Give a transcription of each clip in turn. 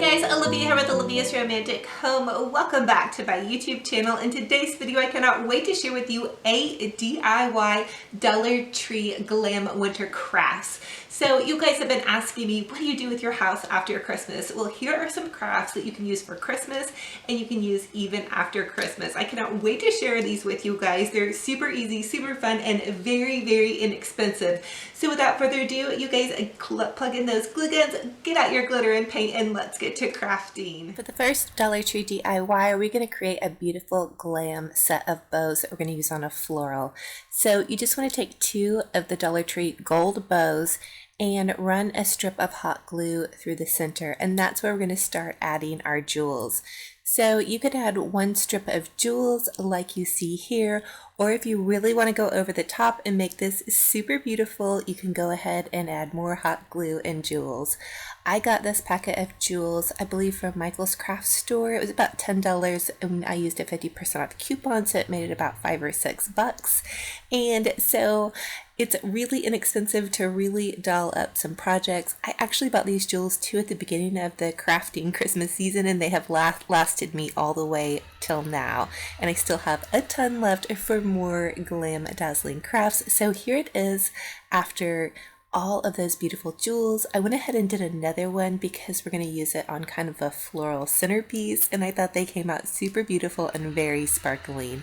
Hey guys, Olivia here with Olivia's Romantic Home. Welcome back to my YouTube channel. In today's video, I cannot wait to share with you a DIY Dollar Tree Glam Winter Crafts. So you guys have been asking me, what do you do with your house after Christmas? Well, here are some crafts that you can use for Christmas and you can use even after Christmas. I cannot wait to share these with you guys. They're super easy, super fun, and very, very inexpensive. So without further ado, you guys plug in those glue guns, get out your glitter and paint, and let's get to crafting. For the first Dollar Tree DIY, we're going to create a beautiful glam set of bows that we're going to use on a floral. So you just want to take 2 of the Dollar Tree gold bows and run a strip of hot glue through the center, and that's where we're going to start adding our jewels. So you could add 1 strip of jewels like you see here, or if you really want to go over the top and make this super beautiful, you can go ahead and add more hot glue and jewels. I got this packet of jewels, I believe, from Michael's craft store. It was about $10 and I used a 50% off coupon, so it made it about $5 or $6. And so it's really inexpensive to really doll up some projects. I actually bought these jewels too at the beginning of the crafting Christmas season, and they have lasted me all the way till now. And I still have a ton left for more glam dazzling crafts. So here it is after all of those beautiful jewels. I went ahead and did another one because we're going to use it on kind of a floral centerpiece, and I thought they came out super beautiful and very sparkling.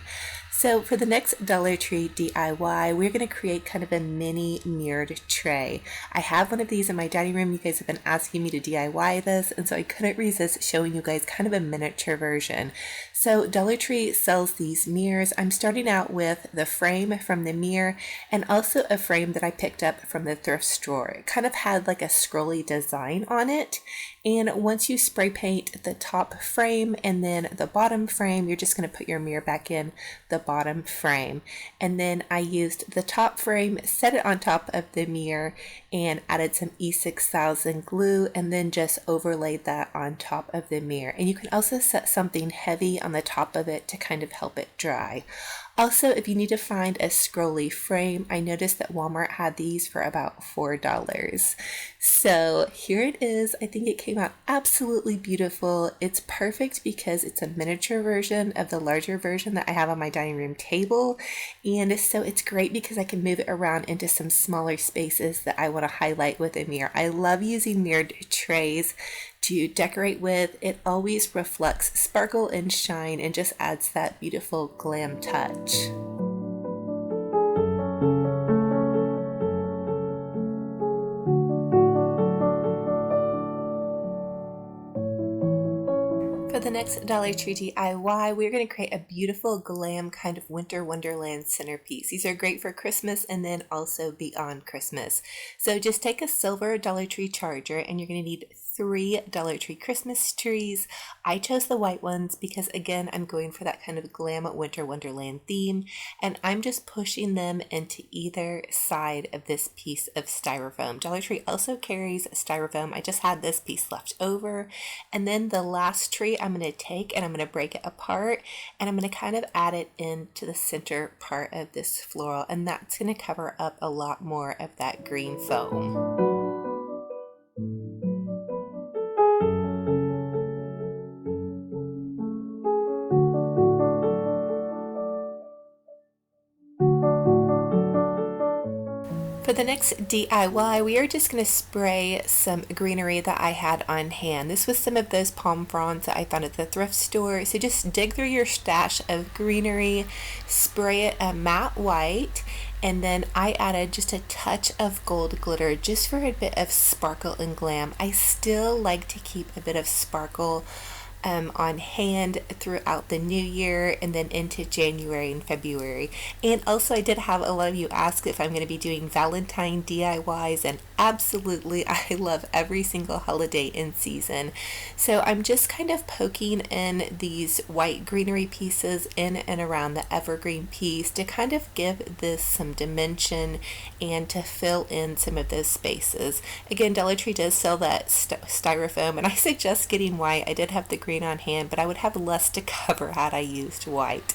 So for the next Dollar Tree DIY, we're going to create kind of a mini mirrored tray. I have one of these in my dining room. You guys have been asking me to DIY this, and so I couldn't resist showing you guys kind of a miniature version. So Dollar Tree sells these mirrors. I'm starting out with the frame from the mirror and also a frame that I picked up from the thrift store. It kind of had like a scrolly design on it. And once you spray paint the top frame and then the bottom frame, you're just going to put your mirror back in the bottom frame. And then I used the top frame, set it on top of the mirror, and added some E6000 glue, and then just overlaid that on top of the mirror. And you can also set something heavy on the top of it to kind of help it dry. Also, if you need to find a scrolly frame, I noticed that Walmart had these for about $4. So here it is. I think it came out absolutely beautiful. It's perfect because it's a miniature version of the larger version that I have on my dining room table. And so it's great because I can move it around into some smaller spaces that I want to highlight with a mirror. I love using mirrored trays to decorate with. It always reflects sparkle and shine and just adds that beautiful glam touch. For the next Dollar Tree DIY, we're going to create a beautiful glam kind of winter wonderland centerpiece. These are great for Christmas and then also beyond Christmas. So just take a silver Dollar Tree charger, and you're going to need 3 Dollar Tree Christmas trees. I chose the white ones because, again, I'm going for that kind of glam winter wonderland theme, and I'm just pushing them into either side of this piece of styrofoam. Dollar Tree also carries styrofoam. I just had this piece left over, and then the last tree I'm going to take and I'm going to break it apart, and I'm going to kind of add it into the center part of this floral, and that's going to cover up a lot more of that green foam. For the next DIY, we are just going to spray some greenery that I had on hand. This was some of those palm fronds that I found at the thrift store. So just dig through your stash of greenery, spray it a matte white, and then I added just a touch of gold glitter just for a bit of sparkle and glam. I still like to keep a bit of sparkle on hand throughout the new year and then into January and February. And also, I did have a lot of you ask if I'm going to be doing Valentine DIYs, and absolutely, I love every single holiday in season. So I'm just kind of poking in these white greenery pieces in and around the evergreen piece to kind of give this some dimension and to fill in some of those spaces. Again, Dollar Tree does sell that styrofoam, and I suggest getting white. I did have the green green on hand, but I would have less to cover had I used white.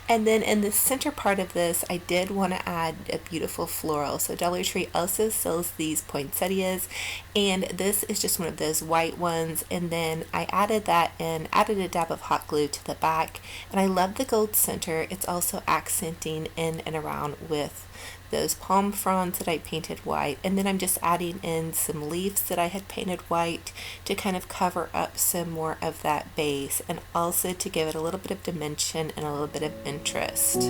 And then in the center part of this, I did want to add a beautiful floral. So Dollar Tree also sells these poinsettias, and this is just one of those white ones. And then I added that in, added a dab of hot glue to the back, and I love the gold center. It's also accenting in and around with those palm fronds that I painted white, and then I'm just adding in some leaves that I had painted white to kind of cover up some more of that base, and also to give it a little bit of dimension and a little bit of interest.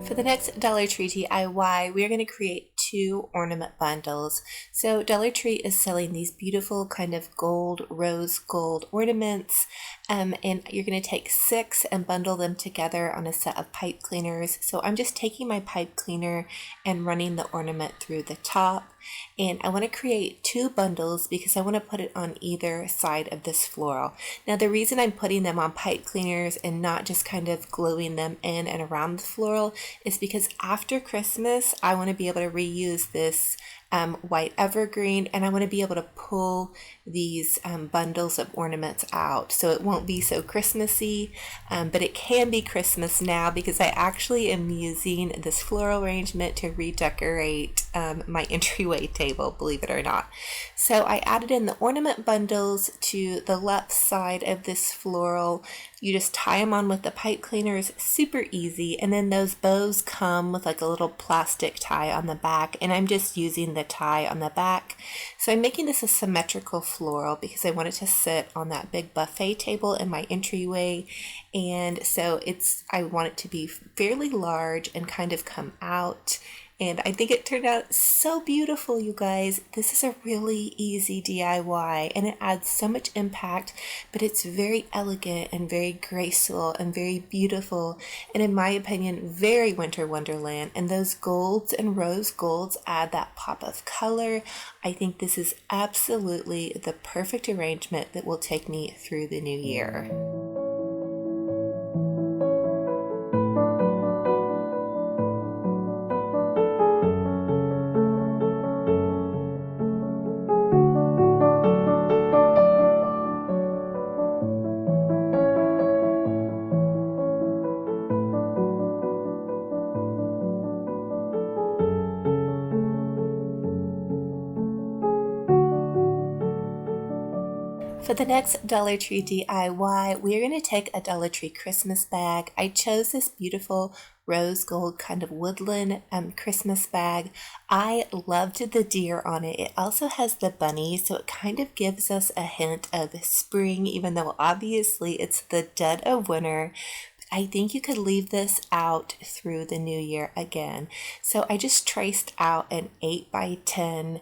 For the next Dollar Tree DIY, we are going to create 2 ornament bundles. So Dollar Tree is selling these beautiful kind of gold, rose gold ornaments, and you're going to take 6 and bundle them together on a set of pipe cleaners. So I'm just taking my pipe cleaner and running the ornament through the top. And I want to create 2 bundles because I want to put it on either side of this floral. Now the reason I'm putting them on pipe cleaners and not just kind of gluing them in and around the floral is because after Christmas I want to be able to reuse this white evergreen, and I want to be able to pull these bundles of ornaments out, so it won't be so Christmassy, but it can be Christmas now because I actually am using this floral arrangement to redecorate my entryway table, believe it or not. So I added in the ornament bundles to the left side of this floral. You just tie them on with the pipe cleaners, super easy, and then those bows come with like a little plastic tie on the back, and I'm just using the tie on the back. So I'm making this a symmetrical floral because I want it to sit on that big buffet table in my entryway, and so I want it to be fairly large and kind of come out. And I think it turned out so beautiful, you guys. This is a really easy DIY, and it adds so much impact, but it's very elegant and very graceful and very beautiful, and in my opinion, very winter wonderland. And those golds and rose golds add that pop of color. I think this is absolutely the perfect arrangement that will take me through the new year. For the next Dollar Tree DIY, we are going to take a Dollar Tree Christmas bag. I chose this beautiful rose gold kind of woodland Christmas bag. I loved the deer on it. It also has the bunny, so it kind of gives us a hint of spring, even though obviously it's the dead of winter. I think you could leave this out through the new year again. So I just traced out an 8x10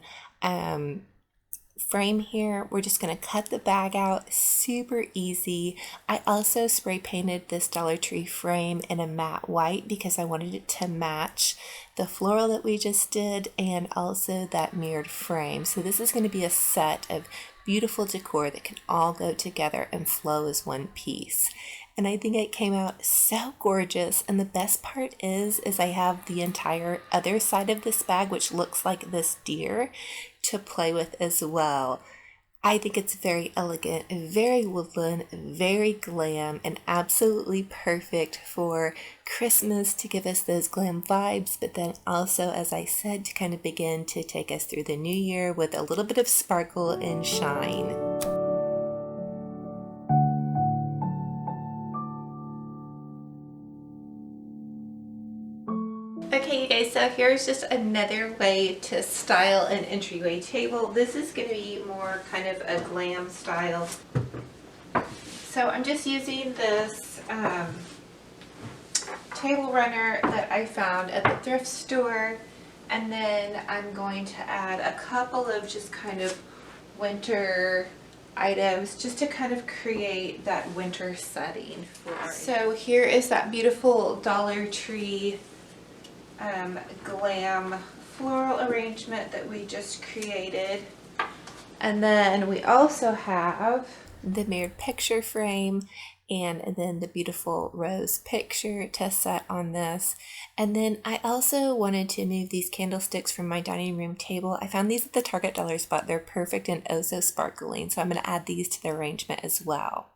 frame here. We're just going to cut the bag out, super easy. I also spray painted this Dollar Tree frame in a matte white because I wanted it to match the floral that we just did and also that mirrored frame. So this is going to be a set of beautiful decor that can all go together and flow as one piece. And I think it came out so gorgeous. And the best part is I have the entire other side of this bag, which looks like this deer, to play with as well. I think it's very elegant, very woodland, very glam, and absolutely perfect for Christmas to give us those glam vibes, but then also, as I said, to kind of begin to take us through the new year with a little bit of sparkle and shine. Okay, you guys, so here's just another way to style an entryway table. This is going to be more kind of a glam style. So I'm just using this table runner that I found at the thrift store, and then I'm going to add a couple of just kind of winter items just to kind of create that winter setting for it. So here is that beautiful Dollar Tree glam floral arrangement that we just created, and then we also have the mirrored picture frame, and then the beautiful rose picture to set on this. And then I also wanted to move these candlesticks from my dining room table. I found these at the Target dollar spot. They're perfect and oh so sparkling, so I'm going to add these to the arrangement as well.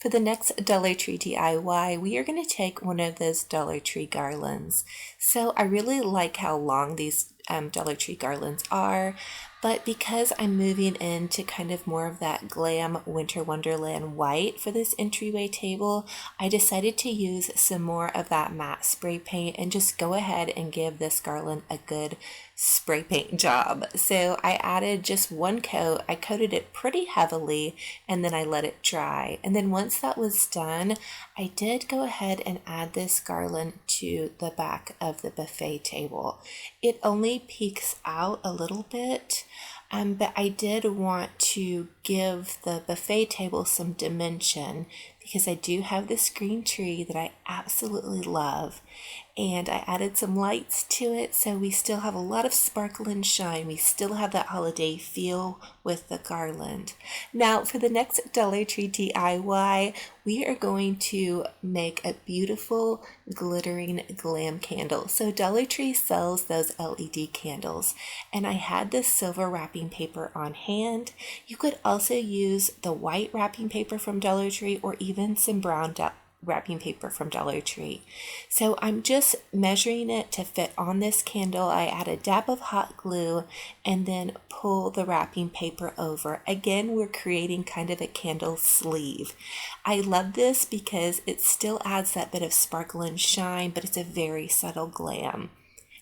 For the next Dollar Tree DIY, we are going to take one of those Dollar Tree garlands. So I really like how long these Dollar Tree garlands are, but because I'm moving into kind of more of that glam winter wonderland white for this entryway table, I decided to use some more of that matte spray paint and just go ahead and give this garland a good spray paint job. So I added just one coat. I coated it pretty heavily and then I let it dry. And then once that was done, I did go ahead and add this garland to the back of the buffet table. It only peeks out a little bit, but I did want to give the buffet table some dimension because I do have this green tree that I absolutely love, and I added some lights to it so we still have a lot of sparkle and shine. We still have that holiday feel with the garland. Now for the next Dollar Tree DIY, we are going to make a beautiful glittering glam candle. So Dollar Tree sells those LED candles, and I had this silver wrapping paper on hand. You could also use the white wrapping paper from Dollar Tree or even some brown wrapping paper from Dollar Tree. So I'm just measuring it to fit on this candle. I add a dab of hot glue and then pull the wrapping paper over. Again, we're creating kind of a candle sleeve. I love this because it still adds that bit of sparkle and shine, but it's a very subtle glam.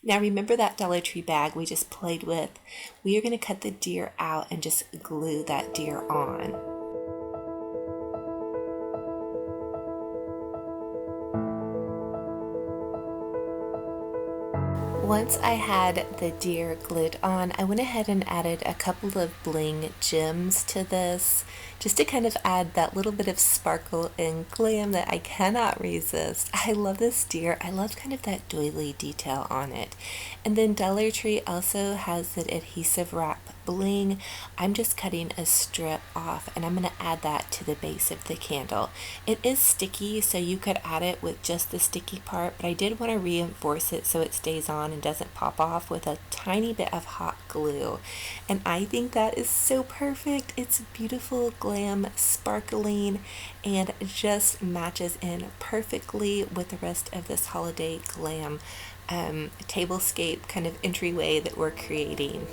Now remember that Dollar Tree bag we just played with? We are going to cut the deer out and just glue that deer on. Once I had the deer glued on, I went ahead and added a couple of bling gems to this, just to kind of add that little bit of sparkle and glam that I cannot resist. I love this deer. I love kind of that doily detail on it. And then Dollar Tree also has the adhesive wrap bling. I'm just cutting a strip off and I'm going to add that to the base of the candle. It is sticky, so you could add it with just the sticky part, but I did want to reinforce it so it stays on and doesn't pop off with a tiny bit of hot glue. And I think that is so perfect. It's beautiful, glam, sparkling, and just matches in perfectly with the rest of this holiday glam tablescape kind of entryway that we're creating.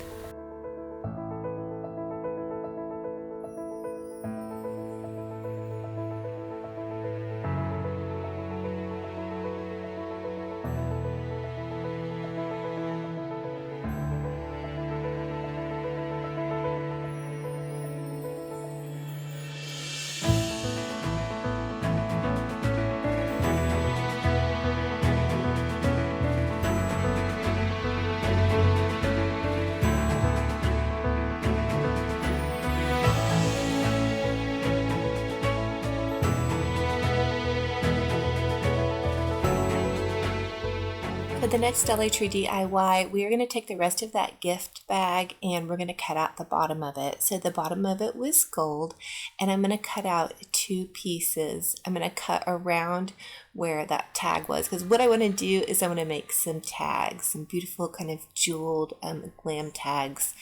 For the next Dollar Tree DIY, we are going to take the rest of that gift bag and we're going to cut out the bottom of it. So the bottom of it was gold, and I'm going to cut out 2 pieces. I'm going to cut around where that tag was, because what I want to do is I want to make some tags, some beautiful kind of jeweled glam tags.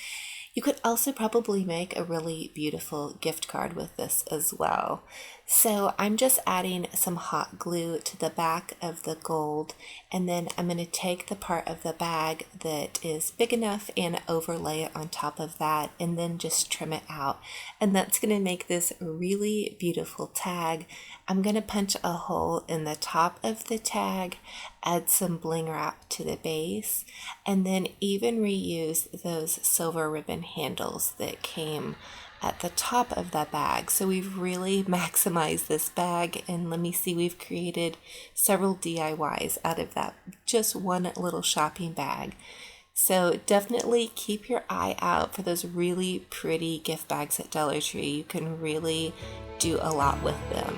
You could also probably make a really beautiful gift card with this as well. So I'm just adding some hot glue to the back of the gold, and then I'm going to take the part of the bag that is big enough and overlay it on top of that, and then just trim it out. And that's going to make this really beautiful tag. I'm going to punch a hole in the top of the tag, add some bling wrap to the base, and then even reuse those silver ribbon handles that came at the top of that bag. So we've really maximized this bag, and let me see, we've created several DIYs out of that, just one little shopping bag. So definitely keep your eye out for those really pretty gift bags at Dollar Tree. You can really do a lot with them.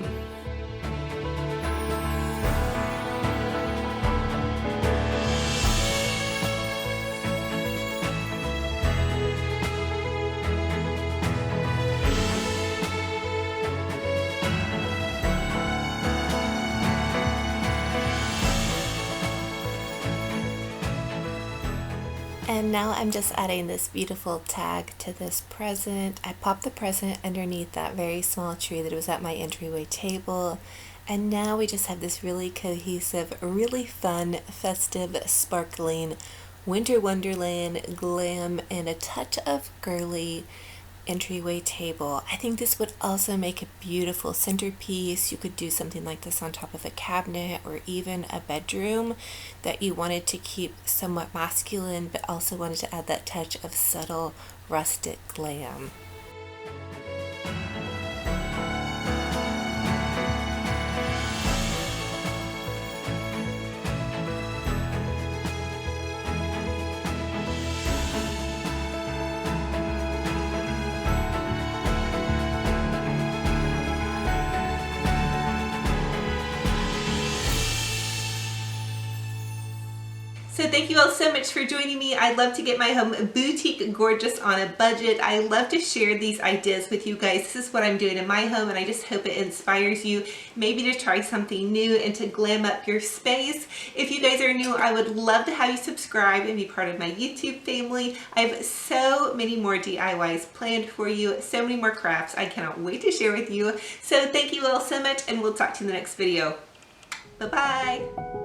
And now I'm just adding this beautiful tag to this present. I popped the present underneath that very small tree that was at my entryway table. And now we just have this really cohesive, really fun, festive, sparkling winter wonderland glam and a touch of girly entryway table. I think this would also make a beautiful centerpiece. You could do something like this on top of a cabinet or even a bedroom that you wanted to keep somewhat masculine but also wanted to add that touch of subtle rustic glam. So thank you all so much for joining me. I love to get my home boutique gorgeous on a budget. I love to share these ideas with you guys. This is what I'm doing in my home, and I just hope it inspires you maybe to try something new and to glam up your space. If you guys are new, I would love to have you subscribe and be part of my YouTube family. I have so many more DIYs planned for you, so many more crafts I cannot wait to share with you. So thank you all so much, and we'll talk to you in the next video. Bye-bye.